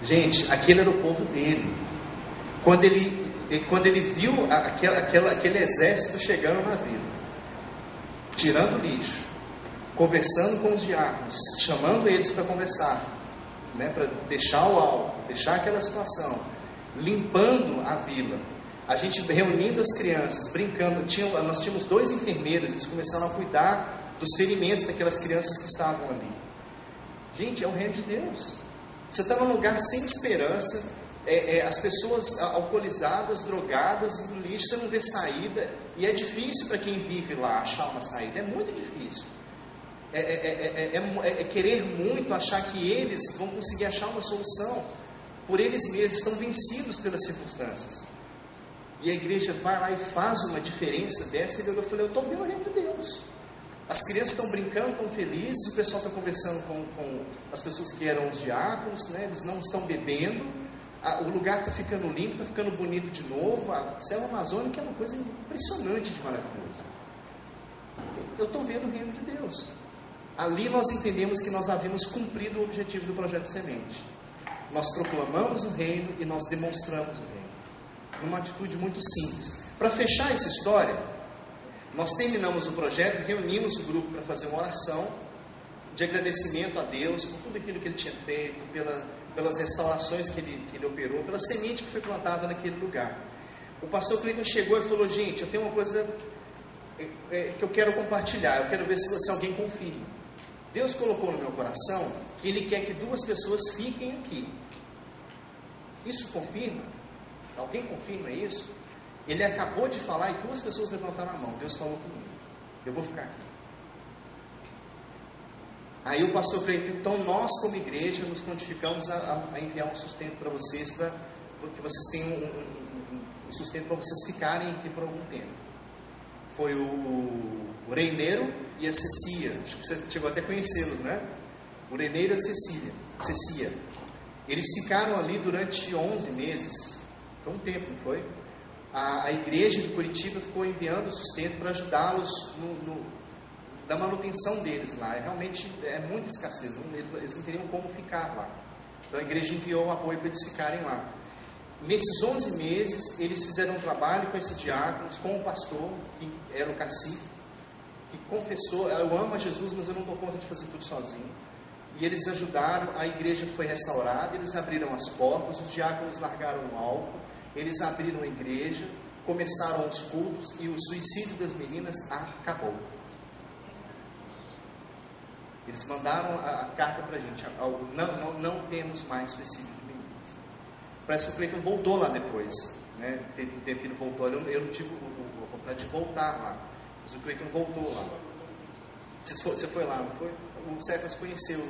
Gente, aquele era o povo dele. Quando ele viu aquele exército chegando na vila, tirando lixo, conversando com os diáconos, chamando eles para conversar, né, para deixar o álcool, deixar aquela situação, limpando a vila, a gente reunindo as crianças, brincando, nós tínhamos 2 enfermeiros, eles começaram a cuidar dos ferimentos daquelas crianças que estavam ali. Gente, é o reino de Deus. Você está num lugar sem esperança, as pessoas alcoolizadas, drogadas, no lixo, você não vê saída, e é difícil para quem vive lá achar uma saída, é muito difícil. É querer muito achar que eles vão conseguir achar uma solução por eles mesmos, estão vencidos pelas circunstâncias. E a igreja vai lá e faz uma diferença dessa. E eu falei, eu estou vendo o reino de Deus. As crianças estão brincando, estão felizes, o pessoal está conversando com as pessoas que eram os diáconos, né? Eles não estão bebendo, o lugar está ficando limpo, está ficando bonito de novo. A selva amazônica é uma coisa impressionante de maravilhoso. Eu estou vendo o reino de Deus. Ali nós entendemos que nós havíamos cumprido o objetivo do Projeto Semente. Nós proclamamos o reino e nós demonstramos o reino, numa atitude muito simples. Para fechar essa história, nós terminamos o projeto, reunimos o grupo para fazer uma oração de agradecimento a Deus por tudo aquilo que Ele tinha feito, pelas restaurações que ele operou, pela semente que foi plantada naquele lugar. O pastor Cleiton chegou e falou, gente, eu tenho uma coisa que eu quero compartilhar, eu quero ver se alguém confirma. Deus colocou no meu coração que Ele quer que 2 pessoas fiquem aqui. Isso confirma? Alguém confirma isso? Ele acabou de falar e 2 pessoas levantaram a mão. Deus falou comigo, eu vou ficar aqui. Aí o pastor Cleiton, então nós como igreja nos prontificamos a enviar um sustento para vocês, para que vocês tenham um sustento para vocês ficarem aqui por algum tempo. Foi o Reineiro e a Cecia, acho que você chegou até a conhecê-los, né? O Reineiro e a Cecia. Eles ficaram ali durante 11 meses, foi um tempo, não foi? A igreja de Curitiba ficou enviando sustento para ajudá-los na manutenção deles lá. Realmente é muita escassez, eles não teriam como ficar lá. Então a igreja enviou um apoio para eles ficarem lá. Nesses 11 meses, eles fizeram um trabalho com esses diáconos, com o pastor, que era o cacique, que confessou, eu amo a Jesus, mas eu não dou conta de fazer tudo sozinho. E eles ajudaram, a igreja foi restaurada, eles abriram as portas, os diáconos largaram o álcool, eles abriram a igreja, começaram os cultos e o suicídio das meninas acabou. Eles mandaram a carta para a gente, não temos mais suicídio de meninas. Parece que o Cleiton voltou lá depois, né? Teve um tempo que ele voltou, eu não tive a oportunidade de voltar lá, mas o Cleiton voltou lá. Você foi lá, não foi? O Cefas conheceu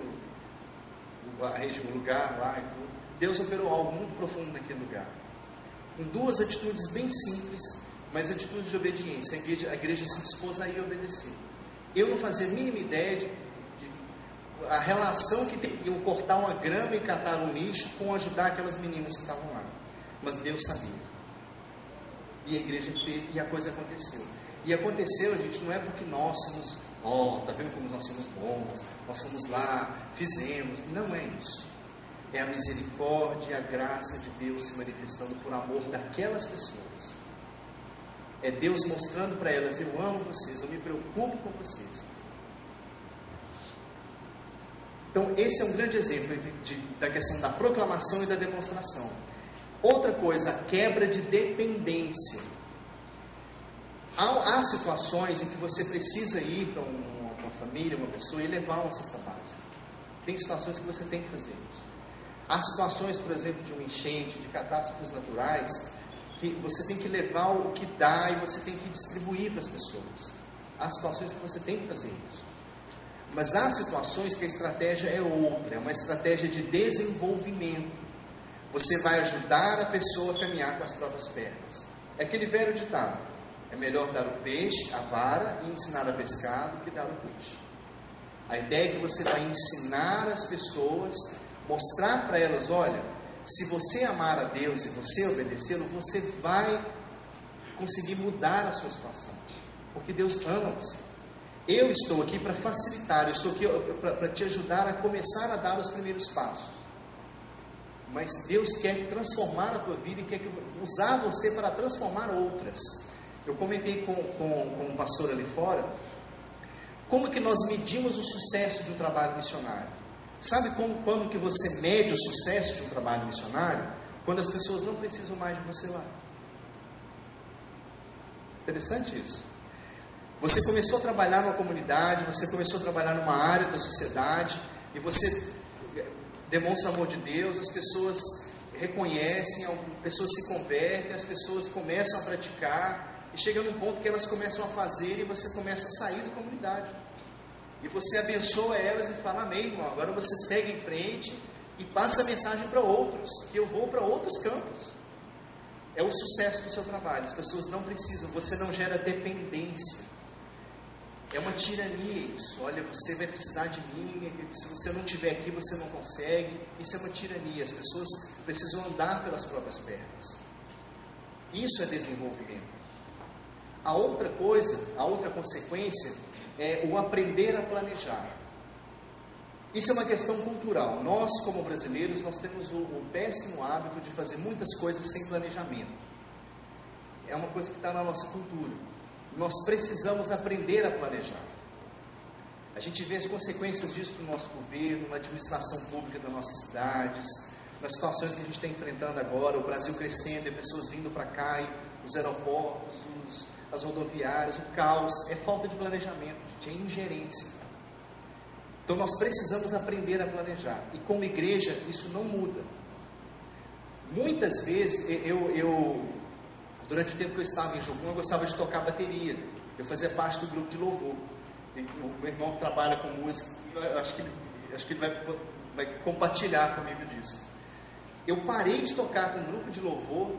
a região, o lugar lá e tudo. Deus operou algo muito profundo naquele lugar, com 2 atitudes bem simples, mas atitudes de obediência. A igreja se dispôs a ir obedecer. Eu não fazia a mínima ideia de a relação que teriam cortar uma grama e catar um lixo com ajudar aquelas meninas que estavam lá, mas Deus sabia, e a igreja fez, e a coisa aconteceu. E aconteceu, gente, não é porque nós somos, tá vendo como nós somos bons, nós fomos lá, fizemos, não é isso. É a misericórdia e a graça de Deus se manifestando por amor daquelas pessoas. É Deus mostrando para elas, eu amo vocês, eu me preocupo com vocês. Então esse é um grande exemplo da questão da proclamação e da demonstração. Outra coisa, a quebra de dependência. Há situações em que você precisa ir para uma família, uma pessoa, e levar uma cesta básica. Tem situações que você tem que fazer isso. Há situações, por exemplo, de uma enchente, de catástrofes naturais, que você tem que levar o que dá e você tem que distribuir para as pessoas. Há situações que você tem que fazer isso. Mas há situações que a estratégia é outra, é uma estratégia de desenvolvimento. Você vai ajudar a pessoa a caminhar com as próprias pernas. É aquele velho ditado, é melhor dar o peixe, a vara, e ensinar a pescar do que dar o peixe. A ideia é que você vai ensinar as pessoas, mostrar para elas, olha, se você amar a Deus e você obedecê-lo, você vai conseguir mudar a sua situação, porque Deus ama você. Eu estou aqui para facilitar, eu estou aqui para te ajudar a começar a dar os primeiros passos. mas Deus quer transformar a tua vida e quer usar você para transformar outras. Eu comentei com um pastor ali fora, como que nós medimos o sucesso de um trabalho missionário? Sabe quando que você mede o sucesso de um trabalho missionário? Quando as pessoas não precisam mais de você lá. Interessante isso. Você começou a trabalhar numa comunidade, você começou a trabalhar numa área da sociedade, e você demonstra o amor de Deus, as pessoas reconhecem, pessoas se convertem, as pessoas começam a praticar, e chega num ponto que elas começam a fazer, e você começa a sair da comunidade. E você abençoa elas e fala, amém, irmão, agora você segue em frente e passa a mensagem para outros, que eu vou para outros campos. É o sucesso do seu trabalho. As pessoas não precisam, você não gera dependência. É uma tirania isso. Olha, você vai precisar de mim, se você não estiver aqui você não consegue. Isso é uma tirania. As pessoas precisam andar pelas próprias pernas. Isso é desenvolvimento. A outra coisa, a outra consequência é o aprender a planejar. Isso é uma questão cultural. Nós, como brasileiros, nós temos o péssimo hábito de fazer muitas coisas sem planejamento. É uma coisa que está na nossa cultura. Nós precisamos aprender a planejar. A gente vê as consequências disso no nosso governo, na administração pública das nossas cidades, nas situações que a gente está enfrentando agora, o Brasil crescendo, e pessoas vindo para cá, e os aeroportos, as rodoviárias, o caos. É falta de planejamento, gente, é ingerência. Então nós precisamos aprender a planejar. E como igreja, isso não muda. Muitas vezes, durante o tempo que eu estava em Jocum, eu gostava de tocar bateria. Eu fazia parte do grupo de louvor. O meu irmão que trabalha com música, eu acho que ele vai compartilhar comigo disso. Eu parei de tocar com um grupo de louvor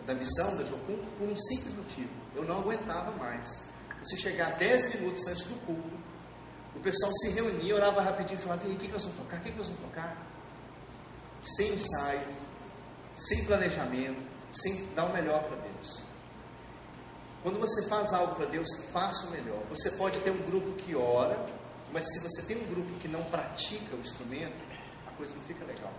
da missão, da Jocum, por um simples motivo. Eu não aguentava mais. Você chegar 10 minutos antes do culto, o pessoal se reunia, orava rapidinho e falava, e aí, o que nós vamos tocar? O que nós vamos tocar? Sem ensaio, sem planejamento, sem dar o melhor para Deus. Quando você faz algo para Deus, faça o melhor. Você pode ter um grupo que ora, mas se você tem um grupo que não pratica o instrumento, a coisa não fica legal.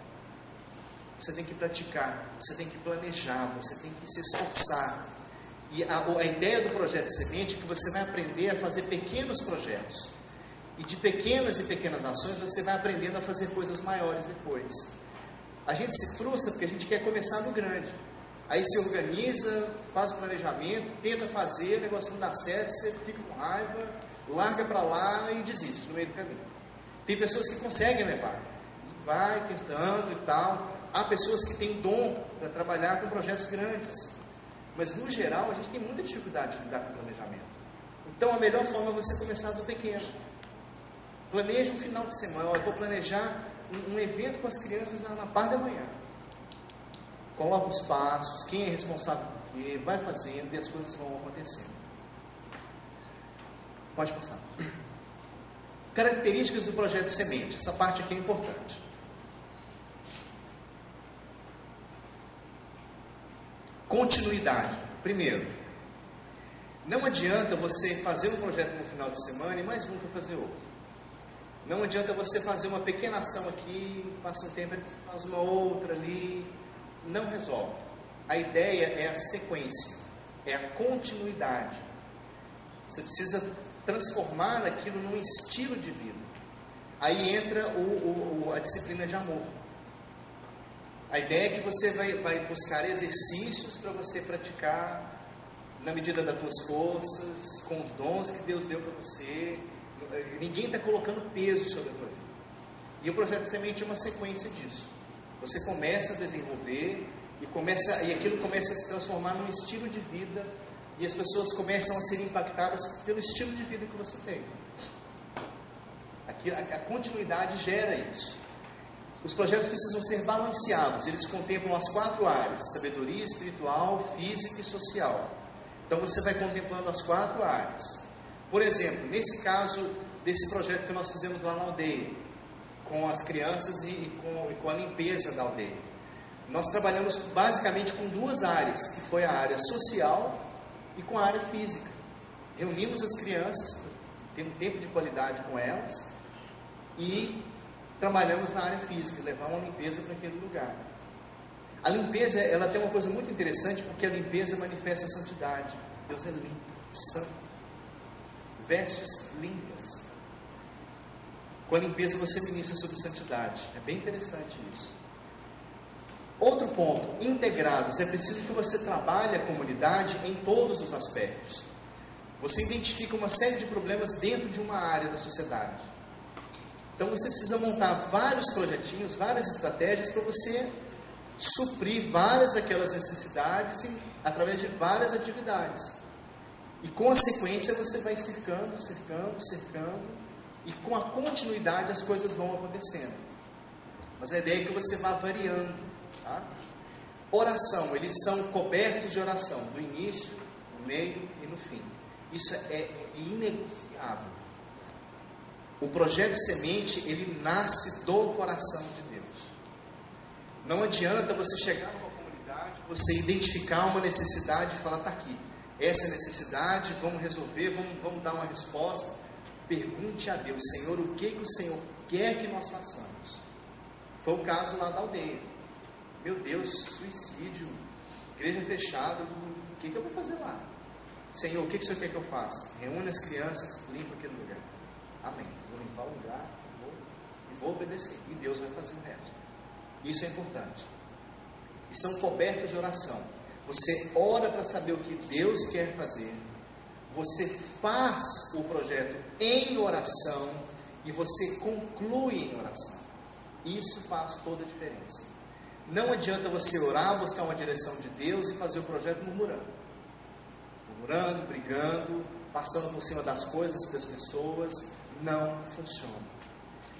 Você tem que praticar, você tem que planejar, você tem que se esforçar. E a ideia do projeto Semente é que você vai aprender a fazer pequenos projetos. E de pequenas e pequenas ações você vai aprendendo a fazer coisas maiores depois. A gente se frustra porque a gente quer começar no grande. Aí se organiza, faz o planejamento, tenta fazer, o negócio não dá certo, você fica com raiva, larga para lá e desiste no meio do caminho. Tem pessoas que conseguem levar, vai tentando e tal. Há pessoas que têm dom para trabalhar com projetos grandes. Mas no geral a gente tem muita dificuldade de lidar com o planejamento. Então a melhor forma é você começar do pequeno. Planeja um final de semana. Eu vou planejar um evento com as crianças na parte da manhã. Coloca os passos, quem é responsável por quê, vai fazendo e as coisas vão acontecendo. Pode passar. Características do projeto Semente. Essa parte aqui é importante. Continuidade. Primeiro, não adianta você fazer um projeto no final de semana e mais nunca fazer outro. Não adianta você fazer uma pequena ação aqui, passa um tempo, faz uma outra ali, não resolve. A ideia é a sequência, é a continuidade. Você precisa transformar aquilo num estilo de vida. Aí entra a disciplina de amor. A ideia é que você vai buscar exercícios para você praticar na medida das tuas forças, com os dons que Deus deu para você. Ninguém está colocando peso sobre a tua vida. E o projeto Semente é uma sequência disso. Você começa a desenvolver e aquilo começa a se transformar num estilo de vida, e as pessoas começam a ser impactadas pelo estilo de vida que você tem. A continuidade gera isso. Os projetos precisam ser balanceados. Eles contemplam as 4 áreas: sabedoria espiritual, física e social. Então você vai contemplando as 4 áreas. Por exemplo, nesse caso desse projeto que nós fizemos lá na aldeia, com as crianças e com a limpeza da aldeia, nós trabalhamos basicamente com 2 áreas, que foi a área social e com a área física. Reunimos as crianças, temos tempo de qualidade com elas, e trabalhamos na área física, levar uma limpeza para aquele lugar. A limpeza, ela tem uma coisa muito interessante, porque a limpeza manifesta a santidade. Deus é limpo, santo, vestes limpas. Com a limpeza você ministra sobre santidade. É bem interessante isso. Outro ponto, integrados. É preciso que você trabalhe a comunidade em todos os aspectos. Você identifica uma série de problemas dentro de uma área da sociedade. Então você precisa montar vários projetinhos, várias estratégias para você suprir várias daquelas necessidades através de várias atividades. E com a sequência você vai cercando, e com a continuidade as coisas vão acontecendo. Mas a ideia é que você vá variando, tá? Oração, eles são cobertos de oração, do início, no meio e no fim. Isso é inegociável. O projeto Semente, ele nasce do coração de Deus. Não adianta você chegar numa comunidade, você identificar uma necessidade e falar, está aqui, essa é a necessidade, vamos resolver, vamos dar uma resposta. Pergunte a Deus, Senhor, o que o Senhor quer que nós façamos? Foi o caso lá da aldeia. Meu Deus, suicídio, igreja fechada, o que eu vou fazer lá? Senhor, o que o Senhor quer que eu faça? Reúne as crianças, limpa aquele lugar. Amém. Vou limpar o lugar e vou obedecer. E Deus vai fazer o resto. Isso é importante. E são cobertos de oração. Você ora para saber o que Deus quer fazer. Você faz o projeto em oração e você conclui em oração. Isso faz toda a diferença. Não adianta você orar, buscar uma direção de Deus e fazer o projeto murmurando. Murmurando, brigando, passando por cima das coisas e das pessoas. Não funciona.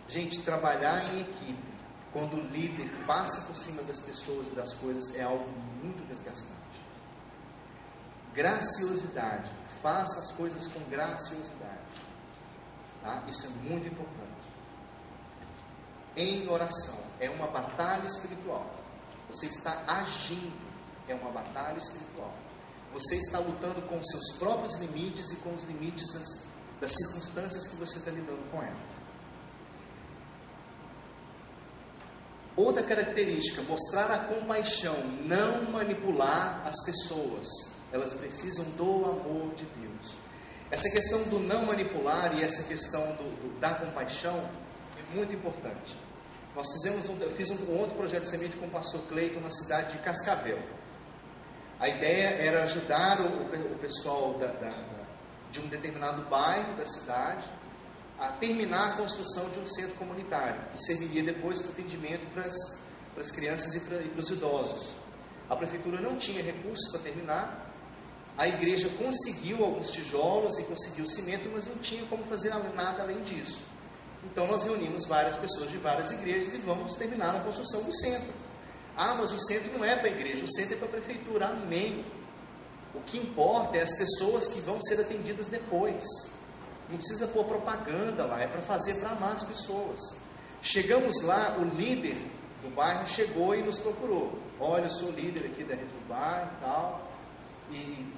Gente, trabalhar em equipe, quando o líder passa por cima das pessoas e das coisas, é algo muito desgastante. Graciosidade. Faça as coisas com graciosidade. Tá? Isso é muito importante. Em oração. É uma batalha espiritual. Você está agindo. É uma batalha espiritual. Você está lutando com os seus próprios limites e com os limites das circunstâncias que você está lidando com ela. Outra característica, mostrar a compaixão, não manipular as pessoas. Elas precisam do amor de Deus. Essa questão do não manipular e essa questão da compaixão é muito importante. Eu fiz um outro projeto de semente com o pastor Cleiton na cidade de Cascavel. A ideia era ajudar o pessoal de um determinado bairro da cidade a terminar a construção de um centro comunitário, que serviria depois para atendimento para as crianças e para os idosos. A prefeitura não tinha recursos para terminar, a igreja conseguiu alguns tijolos e conseguiu cimento, mas não tinha como fazer nada além disso. Então nós reunimos várias pessoas de várias igrejas e vamos terminar a construção do centro. Ah, mas o centro não é para a igreja, o centro é para a prefeitura. Amém. O que importa é as pessoas que vão ser atendidas depois. Não precisa pôr propaganda lá, é para fazer, para amar as pessoas. Chegamos lá, o líder do bairro chegou e nos procurou. Olha, eu sou líder aqui da rede do bairro e tal, e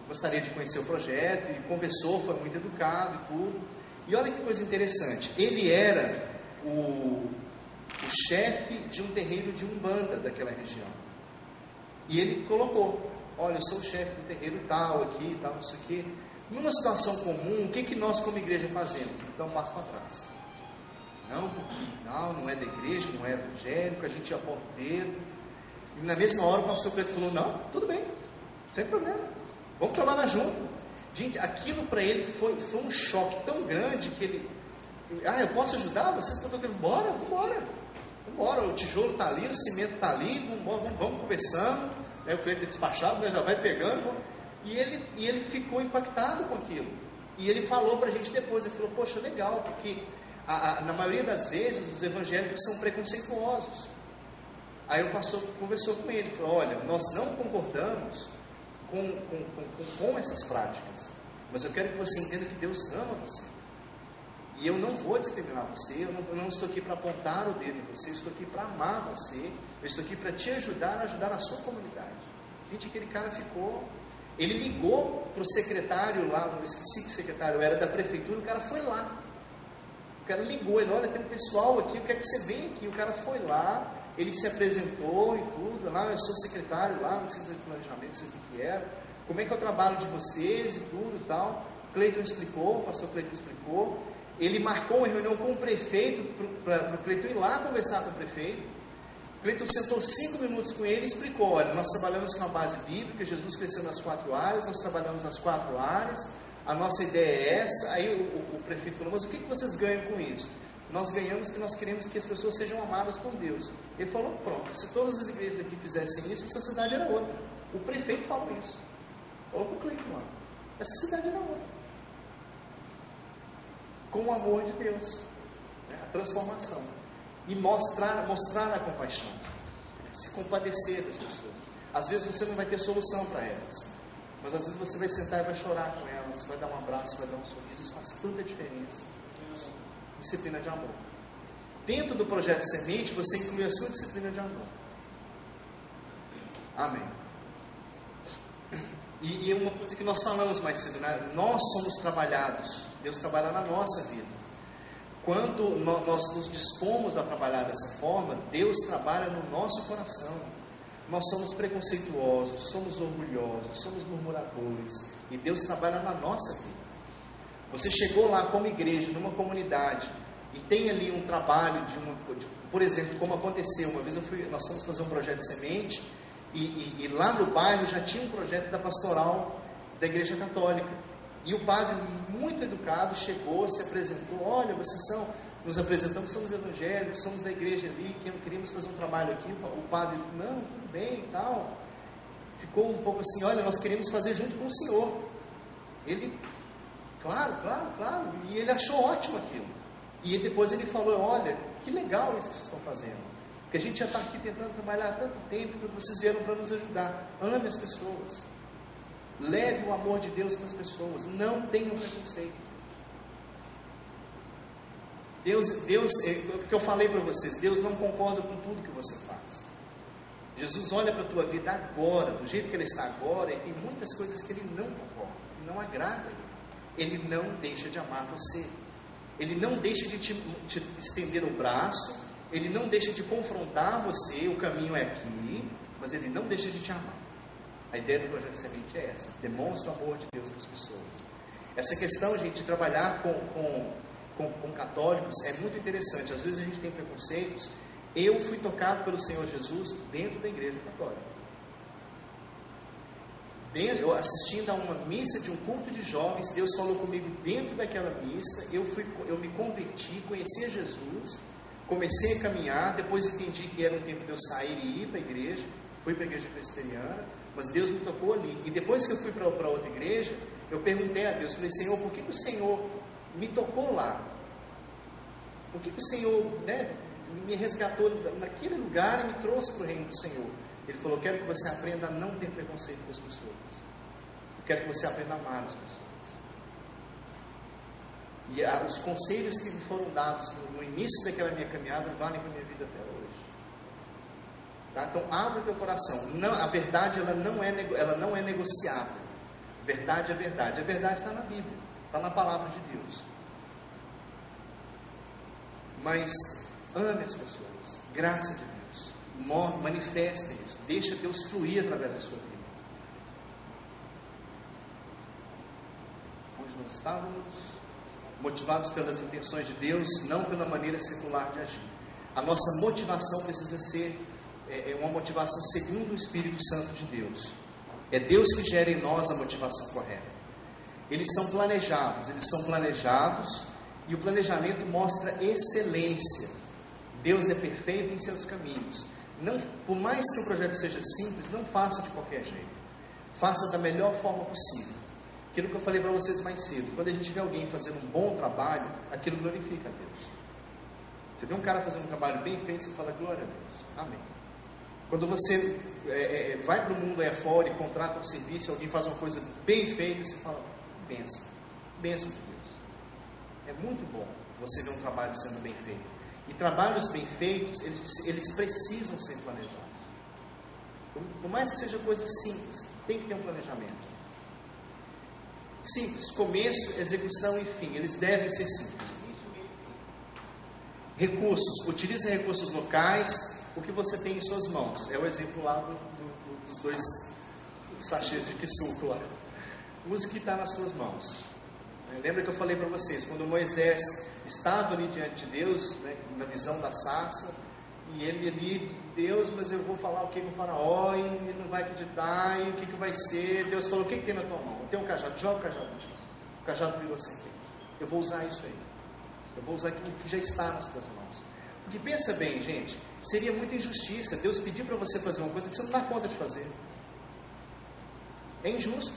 gostaria de conhecer o projeto, e conversou, foi muito educado e tudo. E olha que coisa interessante, ele era o chefe de um terreiro de Umbanda daquela região. E ele colocou, olha, eu sou o chefe do terreiro tal, aqui, tal, não sei o quê. Numa situação comum, o que nós como igreja fazemos? Então, um passo para trás. Não, porque não é da igreja, não é evangélico, a gente aponta o dedo. E na mesma hora o pastor Cleiton falou, não, tudo bem, sem problema, vamos trabalhar junto. Gente, aquilo para ele foi um choque tão grande que ele, eu posso ajudar vocês? Bora, o tijolo está ali, o cimento está ali, vamos conversando, o cliente despachado, já vai pegando, e ele ficou impactado com aquilo, e ele falou para a gente depois, ele falou, poxa, legal, porque na maioria das vezes os evangélicos são preconceituosos. Aí o pastor conversou com ele, falou, olha, nós não concordamos com essas práticas, mas eu quero que você entenda que Deus ama você, e eu não vou discriminar você, eu não estou aqui para apontar o dedo em você, eu estou aqui para amar você, eu estou aqui para te ajudar a sua comunidade. Gente, aquele cara ele ligou para o secretário lá, não esqueci que secretário era, da prefeitura, o cara foi lá. O cara ligou, ele, olha, tem um pessoal aqui, eu quero que você venha aqui. O cara foi lá, ele se apresentou e tudo, lá, eu sou secretário lá, no centro de planejamento, não sei o que era, como é que é o trabalho de vocês e tudo e tal. O Cleiton explicou, o pastor Cleiton explicou, ele marcou uma reunião com o prefeito, para o Cleiton ir lá conversar com o prefeito. O Cleiton sentou 5 minutos com ele e explicou, olha, nós trabalhamos com a base bíblica, Jesus cresceu nas 4 áreas, nós trabalhamos nas 4 áreas, a nossa ideia é essa. Aí o prefeito falou, mas o que vocês ganham com isso? Nós ganhamos que nós queremos que as pessoas sejam amadas por Deus. Ele falou, pronto, se todas as igrejas aqui fizessem isso, essa cidade era outra. O prefeito falou isso. Falou para o Cleiton lá, essa cidade era outra. Com o amor de Deus, né? A transformação. E mostrar a compaixão, né? Se compadecer das pessoas. Às vezes você não vai ter solução para elas, mas às vezes você vai sentar e vai chorar com elas, vai dar um abraço, vai dar um sorriso. Isso faz tanta diferença. Disciplina de amor. Dentro do projeto Semente, você inclui a sua disciplina de amor. Amém. E uma coisa que nós falamos mais cedo, né? Nós somos trabalhados, Deus trabalha na nossa vida. Quando nós nos dispomos a trabalhar dessa forma, Deus trabalha no nosso coração. Nós somos preconceituosos, somos orgulhosos, somos murmuradores, e Deus trabalha na nossa vida. Você chegou lá como igreja, numa comunidade, e tem ali um trabalho por exemplo, como aconteceu, uma vez nós fomos fazer um projeto de semente, e lá no bairro já tinha um projeto da pastoral da igreja católica, e o padre, muito educado, chegou, se apresentou, olha, nos apresentamos, somos evangélicos, somos da igreja ali, queríamos fazer um trabalho aqui. O padre, não, tudo bem e tal, ficou um pouco assim, olha, nós queremos fazer junto com o senhor. Ele, claro, e ele achou ótimo aquilo, e depois ele falou, olha, que legal isso que vocês estão fazendo, porque a gente já está aqui tentando trabalhar há tanto tempo, que vocês vieram para nos ajudar. Ame as pessoas, leve o amor de Deus para as pessoas, não tenham preconceito. Deus, o que eu falei para vocês, Deus não concorda com tudo que você faz. Jesus olha para a tua vida agora, do jeito que Ele está agora, e tem muitas coisas que Ele não concorda, que não agrada a Ele. Ele não deixa de amar você, Ele não deixa de te estender o braço, Ele não deixa de confrontar você, o caminho é aqui, mas Ele não deixa de te amar. A ideia do projeto Semente é essa, demonstra o amor de Deus para as pessoas. Essa questão, gente, de trabalhar com católicos é muito interessante. Às vezes a gente tem preconceitos. Eu fui tocado pelo Senhor Jesus dentro da igreja católica. Eu assistindo a uma missa de um culto de jovens, Deus falou comigo dentro daquela missa, eu me converti, conheci a Jesus, comecei a caminhar, depois entendi que era um tempo de eu sair e ir para a igreja, fui para a igreja presbiteriana, mas Deus me tocou ali. E depois que eu fui para outra igreja, eu perguntei a Deus, falei, Senhor, por que o Senhor me tocou lá? Por que o Senhor, né, me resgatou naquele lugar e me trouxe para o reino do Senhor? Ele falou, eu quero que você aprenda a não ter preconceito com as pessoas. Eu quero que você aprenda a amar as pessoas. E os conselhos que me foram dados no início daquela minha caminhada valem para a minha vida até hoje. Tá? Então, abre o teu coração. Não, a verdade ela não é negociável. Verdade é verdade. A verdade está na Bíblia, está na palavra de Deus. Mas ame as pessoas, graça de Deus, manifeste isso, deixa Deus fluir através da sua vida. Onde nós estávamos? Motivados pelas intenções de Deus, não pela maneira secular de agir. A nossa motivação precisa ser uma motivação segundo o Espírito Santo de Deus. É Deus que gera em nós a motivação correta. Eles são planejados, e o planejamento mostra excelência. Deus é perfeito em seus caminhos. Não, por mais que o projeto seja simples, não faça de qualquer jeito. Faça da melhor forma possível. Aquilo que eu falei para vocês mais cedo. Quando a gente vê alguém fazendo um bom trabalho, aquilo glorifica a Deus. Você vê um cara fazendo um trabalho bem feito, você fala, glória a Deus, amém. Quando você vai para o mundo aí fora e contrata um serviço, alguém faz uma coisa bem feita, você fala, bênção de Deus. É muito bom você ver um trabalho sendo bem feito. E trabalhos bem feitos, eles precisam ser planejados. Por mais que seja coisa simples, tem que ter um planejamento. Simples, começo, execução e fim, eles devem ser simples. Recursos, utilize recursos locais, o que você tem em suas mãos. É o exemplo lá dos 2 sachês de quisuco lá. Use o que está nas suas mãos. Lembra que eu falei para vocês, quando Moisés estava ali diante de Deus, né, na visão da sarça, e ele ali, Deus, mas eu vou falar o que com o faraó, e ele não vai acreditar, e o que vai ser? Deus falou, o que tem na tua mão? Eu tenho um cajado, joga o cajado no chão. O cajado virou serpente. Eu vou usar isso aí. Eu vou usar aquilo que já está nas tuas mãos. Porque pensa bem, gente, seria muita injustiça Deus pedir para você fazer uma coisa que você não dá conta de fazer. É injusto.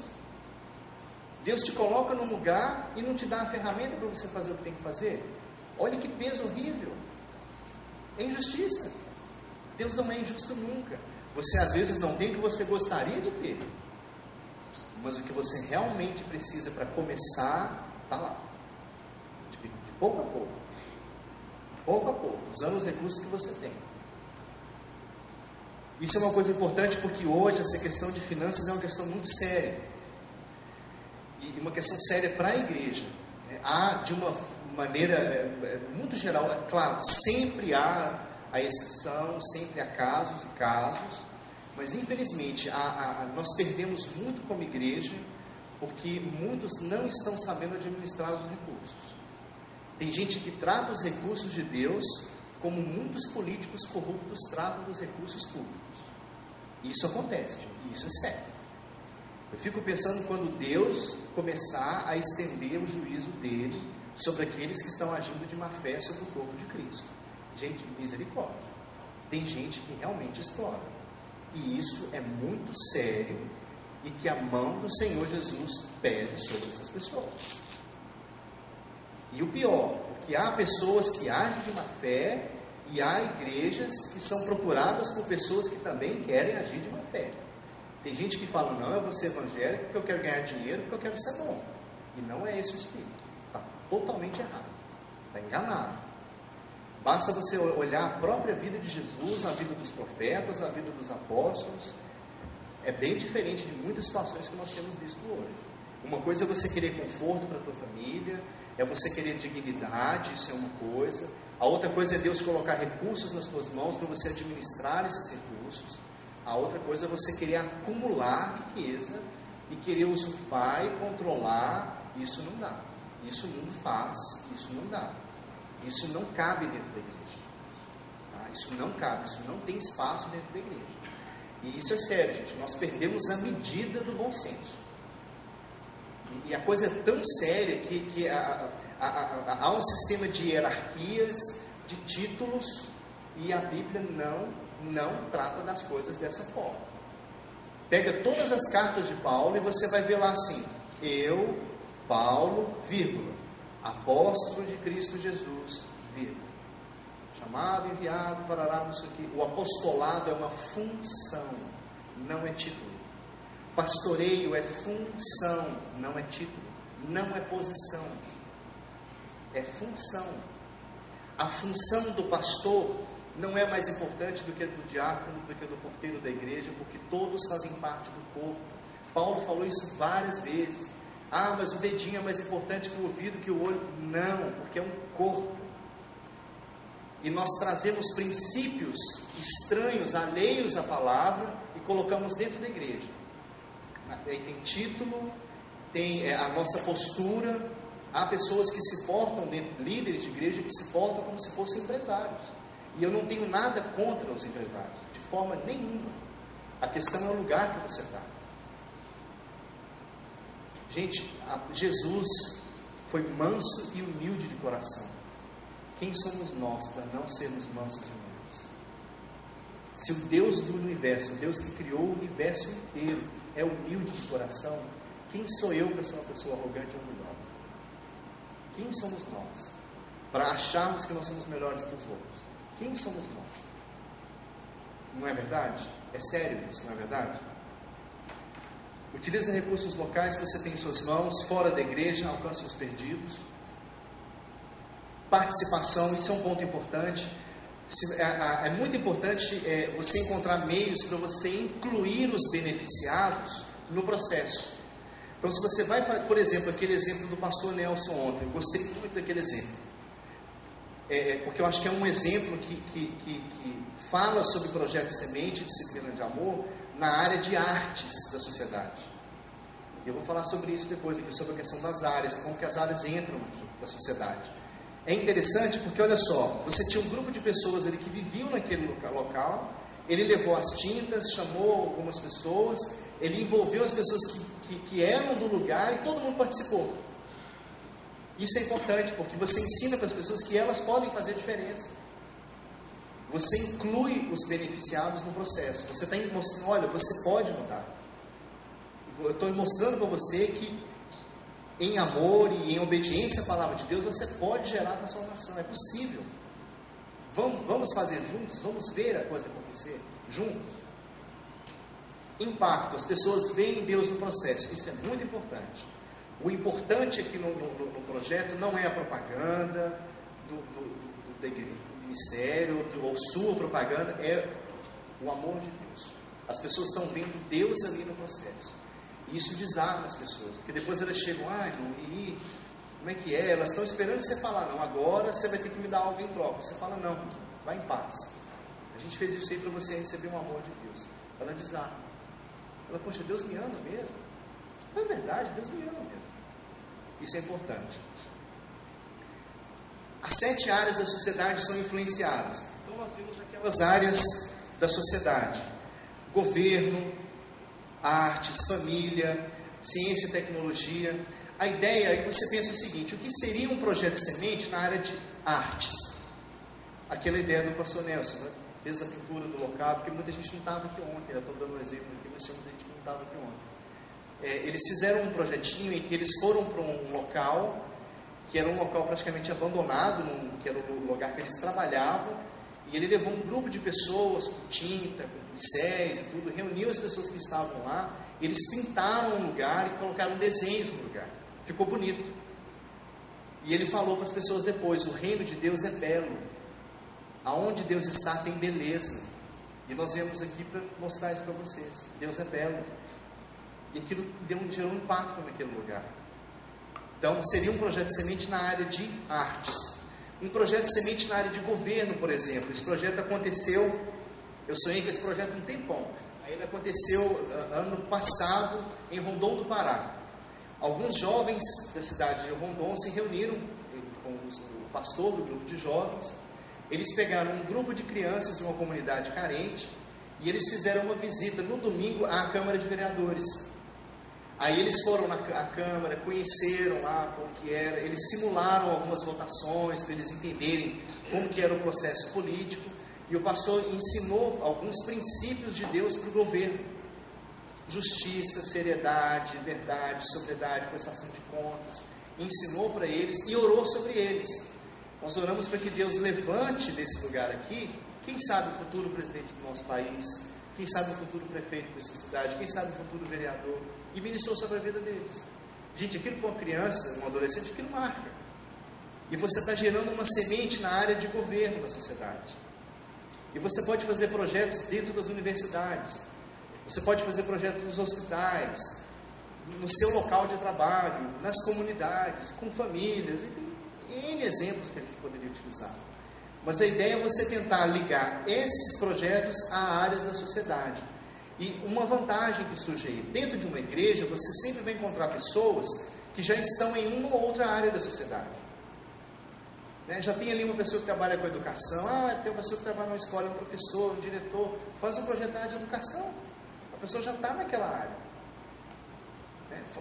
Deus te coloca num lugar e não te dá a ferramenta para você fazer o que tem que fazer. Olha que peso horrível. É injustiça. Deus não é injusto nunca. Você às vezes não tem o que você gostaria de ter, mas o que você realmente precisa para começar, está lá. De pouco a pouco. Pouco a pouco, usando os recursos que você tem. Isso é uma coisa importante porque hoje essa questão de finanças é uma questão muito séria. E uma questão séria para a igreja. Há, de uma maneira muito geral, é claro, sempre há a exceção, sempre há casos e casos, mas infelizmente nós perdemos muito como igreja, porque muitos não estão sabendo administrar os recursos. Tem gente que trata os recursos de Deus como muitos políticos corruptos tratam dos recursos públicos. Isso acontece, gente, isso é sério. Eu fico pensando quando Deus começar a estender o juízo dele sobre aqueles que estão agindo de má fé sobre o corpo de Cristo. Gente, misericórdia. Tem gente que realmente explora. E isso é muito sério e que a mão do Senhor Jesus pese sobre essas pessoas. E o pior, porque há pessoas que agem de má fé e há igrejas que são procuradas por pessoas que também querem agir de má fé. Tem gente que fala, não, eu vou ser evangélico porque eu quero ganhar dinheiro, porque eu quero ser bom. E não é esse o espírito. Está totalmente errado. Está enganado. Basta você olhar a própria vida de Jesus, a vida dos profetas, a vida dos apóstolos. É bem diferente de muitas situações que nós temos visto hoje. Uma coisa é você querer conforto para a tua família, é você querer dignidade, isso é uma coisa. A outra coisa é Deus colocar recursos nas tuas mãos para você administrar esses recursos. A outra coisa é você querer acumular riqueza e querer usurpar e controlar. Isso não dá. Isso o mundo faz, isso não dá. Isso não cabe dentro da igreja. Tá? Isso não cabe, isso não tem espaço dentro da igreja. E isso é sério, gente. Nós perdemos a medida do bom senso. E a coisa é tão séria que há um sistema de hierarquias, de títulos, e a Bíblia não trata das coisas dessa forma. Pega todas as cartas de Paulo e você vai ver lá assim: eu, Paulo, vírgula, apóstolo de Cristo Jesus, vírgula, chamado, enviado, parará, isso aqui. O apostolado é uma função, não é título. Pastoreio é função, não é título, não é posição, é função. A função do pastor não é mais importante do que a do diácono, do que a do porteiro da igreja, porque todos fazem parte do corpo. Paulo falou isso várias vezes. Ah, mas o dedinho é mais importante que o ouvido, que o olho. Não, porque é um corpo. E nós trazemos princípios estranhos, alheios à palavra, e colocamos dentro da igreja. Aí tem título, tem a nossa postura. Há pessoas que se portam dentro, líderes de igreja, que se portam como se fossem empresários. E eu não tenho nada contra os empresários, de forma nenhuma. A questão é o lugar que você está. Gente, Jesus foi manso e humilde de coração. Quem somos nós para não sermos mansos e humildes? Se o Deus do universo, o Deus que criou o universo inteiro, é humilde de coração, quem sou eu para ser uma pessoa arrogante e orgulhosa? Quem somos nós para acharmos que nós somos melhores que os outros? Quem somos nós? Não é verdade? É sério isso, não é verdade? Utilize recursos locais que você tem em suas mãos, fora da igreja, alcance os perdidos. Participação, isso é um ponto importante. É muito importante você encontrar meios para você incluir os beneficiados no processo. Então, se você vai, por exemplo, aquele exemplo do pastor Nelson ontem, eu gostei muito daquele exemplo. porque eu acho que é um exemplo que fala sobre projeto de semente e disciplina de amor na área de artes da sociedade. Eu vou falar sobre isso depois aqui, sobre a questão das áreas, como que as áreas entram aqui da sociedade. É interessante porque, olha só, você tinha um grupo de pessoas ali que viviam naquele local, ele levou as tintas, chamou algumas pessoas, ele envolveu as pessoas que eram do lugar e todo mundo participou. Isso é importante porque você ensina para as pessoas que elas podem fazer diferença. Você inclui os beneficiados no processo. Você está mostrando, olha, você pode mudar. Eu estou mostrando para você que em amor e em obediência à palavra de Deus, você pode gerar transformação. É possível. Vamos fazer juntos? Vamos ver a coisa acontecer juntos? Impacto. As pessoas veem Deus no processo. Isso é muito importante. O importante aqui no projeto não é a propaganda do ministério, ou sua propaganda, é o amor de Deus. As pessoas estão vendo Deus ali no processo. E isso desarma as pessoas, porque depois elas chegam, e como é que é? Elas estão esperando você falar, não, agora você vai ter que me dar algo em troca. Você fala, não, vai em paz. A gente fez isso aí para você receber o amor de Deus. Ela desarma. Ela, poxa, Deus me ama mesmo? Não é verdade, Deus me ama mesmo. Isso é importante. As 7 áreas da sociedade são influenciadas. Então nós vimos aquelas áreas da sociedade: governo, artes, família, ciência e tecnologia. A ideia é que você pensa o seguinte: o que seria um projeto de semente na área de artes? Aquela ideia do pastor Nelson, né? Fez a pintura do local, porque muita gente não estava aqui ontem. Eu estou dando um exemplo aqui, mas tinha muita gente que não estava aqui ontem. Eles fizeram um projetinho em que eles foram para um local, que era um local praticamente abandonado, que era o lugar que eles trabalhavam, e ele levou um grupo de pessoas com tinta, com pincéis e tudo, reuniu as pessoas que estavam lá, eles pintaram um lugar e colocaram desenhos no lugar. Ficou bonito. E ele falou para as pessoas depois: o reino de Deus é belo. Aonde Deus está tem beleza. E nós viemos aqui para mostrar isso para vocês. Deus é belo. E aquilo gerou um impacto naquele lugar. Então, seria um projeto de semente na área de artes. Um projeto de semente na área de governo, por exemplo. Esse projeto aconteceu, eu sonhei com esse projeto um tempão. Aí ele aconteceu ano passado em Rondon do Pará. Alguns jovens da cidade de Rondon se reuniram com o pastor do grupo de jovens. Eles pegaram um grupo de crianças de uma comunidade carente e eles fizeram uma visita no domingo à Câmara de Vereadores. Aí eles foram na Câmara, conheceram lá como que era, eles simularam algumas votações para eles entenderem como que era o processo político, e o pastor ensinou alguns princípios de Deus para o governo: justiça, seriedade, verdade, sobriedade, prestação de contas. Ensinou para eles e orou sobre eles. Nós oramos para que Deus levante desse lugar aqui, quem sabe o futuro presidente do nosso país, quem sabe o futuro prefeito dessa cidade, quem sabe o futuro vereador, e ministrou sobre a vida deles. Gente, aquilo para uma criança, um adolescente, aquilo marca. E você está gerando uma semente na área de governo da sociedade. E você pode fazer projetos dentro das universidades, você pode fazer projetos nos hospitais, no seu local de trabalho, nas comunidades, com famílias, e tem N exemplos que a gente poderia utilizar. Mas a ideia é você tentar ligar esses projetos a áreas da sociedade. E uma vantagem que surge aí: dentro de uma igreja, você sempre vai encontrar pessoas que já estão em uma ou outra área da sociedade. Já tem ali uma pessoa que trabalha com educação, tem uma pessoa que trabalha numa escola, um professor, um diretor, faz um projeto na área de educação. A pessoa já está naquela área.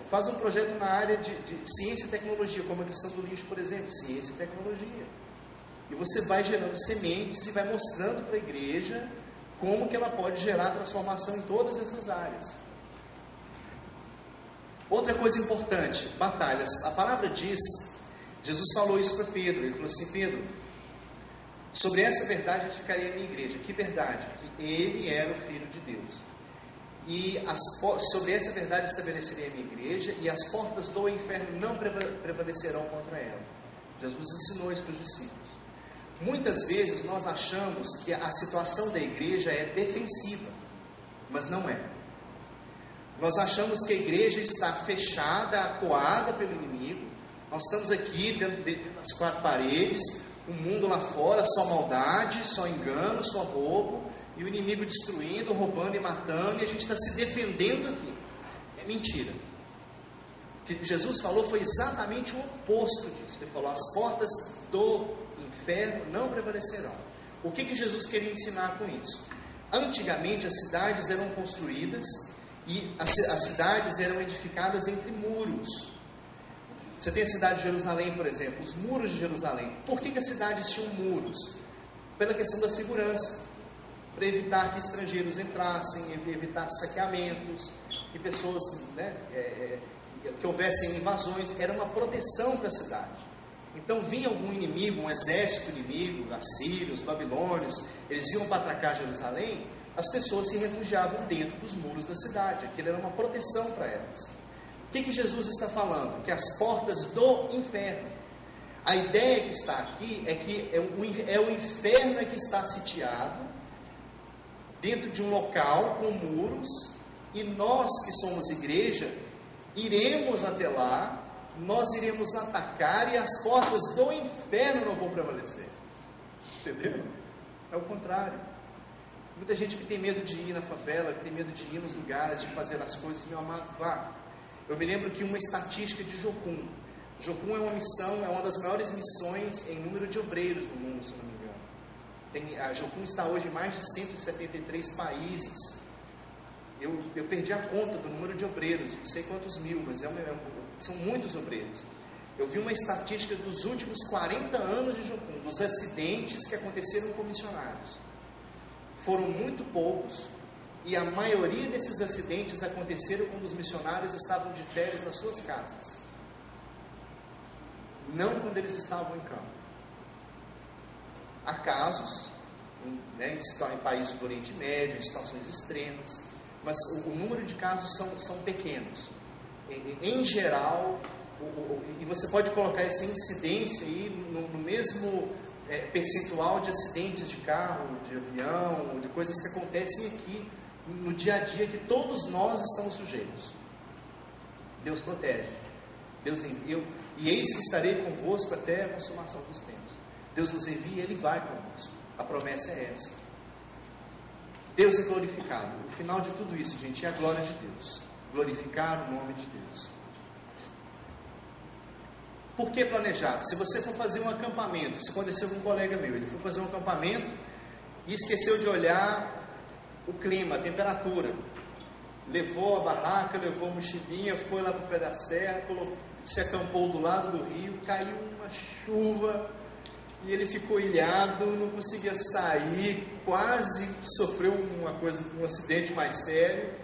Faz um projeto na área de ciência e tecnologia, como a questão do lixo, por exemplo, ciência e tecnologia. E você vai gerando sementes e vai mostrando para a igreja como que ela pode gerar transformação em todas essas áreas. Outra coisa importante: batalhas. A palavra diz, Jesus falou isso para Pedro, ele falou assim: Pedro, sobre essa verdade edificaria a minha igreja. Que verdade? Que ele era o Filho de Deus. E sobre essa verdade estabelecerei a minha igreja, e as portas do inferno não prevalecerão contra ela. Jesus ensinou isso para os discípulos. Muitas vezes nós achamos que a situação da igreja é defensiva, mas não é. Nós achamos que a igreja está fechada, acuada pelo inimigo. Nós estamos aqui dentro das 4 paredes, o mundo lá fora, só maldade, só engano, só roubo, e o inimigo destruindo, roubando e matando, e a gente está se defendendo aqui. É mentira. O que Jesus falou foi exatamente o oposto disso. Ele falou: as portas do inferno não prevalecerão. O que Jesus queria ensinar com isso? Antigamente as cidades eram construídas e as cidades eram edificadas entre muros. Você tem a cidade de Jerusalém, por exemplo, os muros de Jerusalém. Por que as cidades tinham muros? Pela questão da segurança, para evitar que estrangeiros entrassem, evitar saqueamentos, que pessoas, que houvessem invasões. Era uma proteção para a cidade. Então vinha algum inimigo, um exército inimigo, assírios, babilônios, eles iam para atacar Jerusalém, as pessoas se refugiavam dentro dos muros da cidade. Aquilo era uma proteção para elas. O que Jesus está falando? Que as portas do inferno. A ideia que está aqui é que é o inferno que está sitiado dentro de um local com muros, e nós que somos igreja iremos até lá, nós iremos atacar, e as portas do inferno não vão prevalecer. Entendeu? É o contrário. Muita gente que tem medo de ir na favela, que tem medo de ir nos lugares, de fazer as coisas. Meu amado, vá. Eu me lembro que uma estatística de Jocum. Jocum é uma missão, é uma das maiores missões em número de obreiros no mundo, se não me engano. A Jocum está hoje em mais de 173 países. Eu perdi a conta do número de obreiros, não sei quantos mil, mas são muitos obreiros. Eu vi uma estatística dos últimos 40 anos de Jocum, dos acidentes que aconteceram com missionários. Foram muito poucos, e a maioria desses acidentes aconteceram quando os missionários estavam de férias nas suas casas, não quando eles estavam em campo. Há casos, em países do Oriente Médio, em situações extremas, mas o número de casos são pequenos. Em geral, e você pode colocar essa incidência aí no mesmo percentual de acidentes de carro, de avião, de coisas que acontecem aqui no dia a dia, que todos nós estamos sujeitos. Deus protege, Deus envia, e eis que estarei convosco até a consumação dos tempos. Deus nos envia e Ele vai conosco. A promessa é essa. Deus é glorificado. O final de tudo isso, gente, é a glória de Deus. Glorificar o nome de Deus. Por que planejado? Se você for fazer um acampamento, isso aconteceu com um colega meu, ele foi fazer um acampamento e esqueceu de olhar o clima, a temperatura. Levou a barraca, levou a mochilinha, foi lá para o pé da serra, se acampou do lado do rio, caiu uma chuva e ele ficou ilhado, não conseguia sair, quase sofreu um acidente mais sério.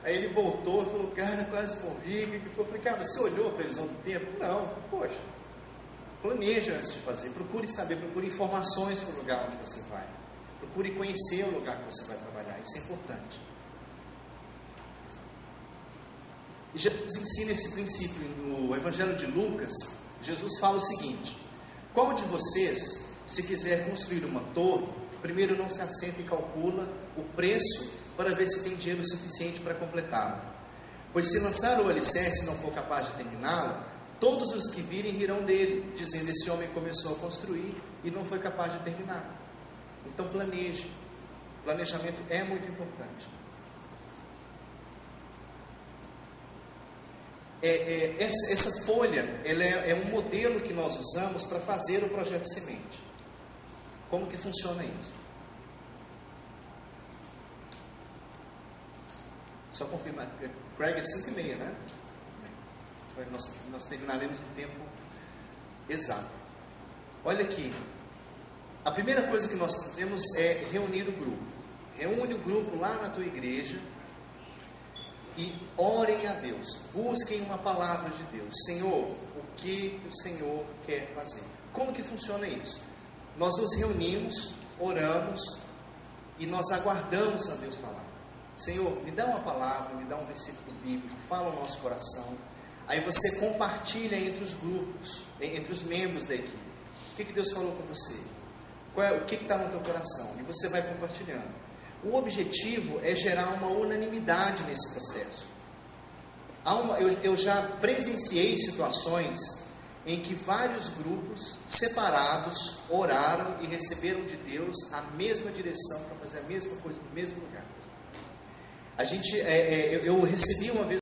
Aí ele voltou e falou: cara, quase morri. Eu falei: cara, você olhou a previsão do tempo? Não. Poxa, planeja antes de fazer, procure saber, procure informações para o lugar onde você vai, procure conhecer o lugar que você vai trabalhar, isso é importante. E Jesus ensina esse princípio no Evangelho de Lucas. Jesus fala o seguinte: qual de vocês, se quiser construir uma torre, primeiro não se assenta e calcula o preço para ver se tem dinheiro suficiente para completá-la? Pois se lançar o alicerce e não for capaz de terminá-la, todos os que virem rirão dele, dizendo: esse homem começou a construir e não foi capaz de terminar. Então planeje. Planejamento é muito importante. Essa folha, ela é um modelo que nós usamos para fazer o projeto Semente. Como que funciona isso? Só confirmar, Craig é 5:30, né? Nós terminaremos no tempo exato. Olha aqui, a primeira coisa que nós fazemos é reunir o grupo. Reúne o grupo lá na tua igreja e orem a Deus, busquem uma palavra de Deus. Senhor, o que o Senhor quer fazer? Como que funciona isso? Nós nos reunimos, oramos e nós aguardamos a Deus falar. Senhor, me dá uma palavra, me dá um versículo bíblico, fala o nosso coração. Aí você compartilha entre os grupos, entre os membros da equipe. O que Deus falou com você? O que está no teu coração? E você vai compartilhando. O objetivo é gerar uma unanimidade nesse processo. Eu já presenciei situações em que vários grupos separados oraram e receberam de Deus a mesma direção para fazer a mesma coisa no mesmo lugar. Eu recebi uma vez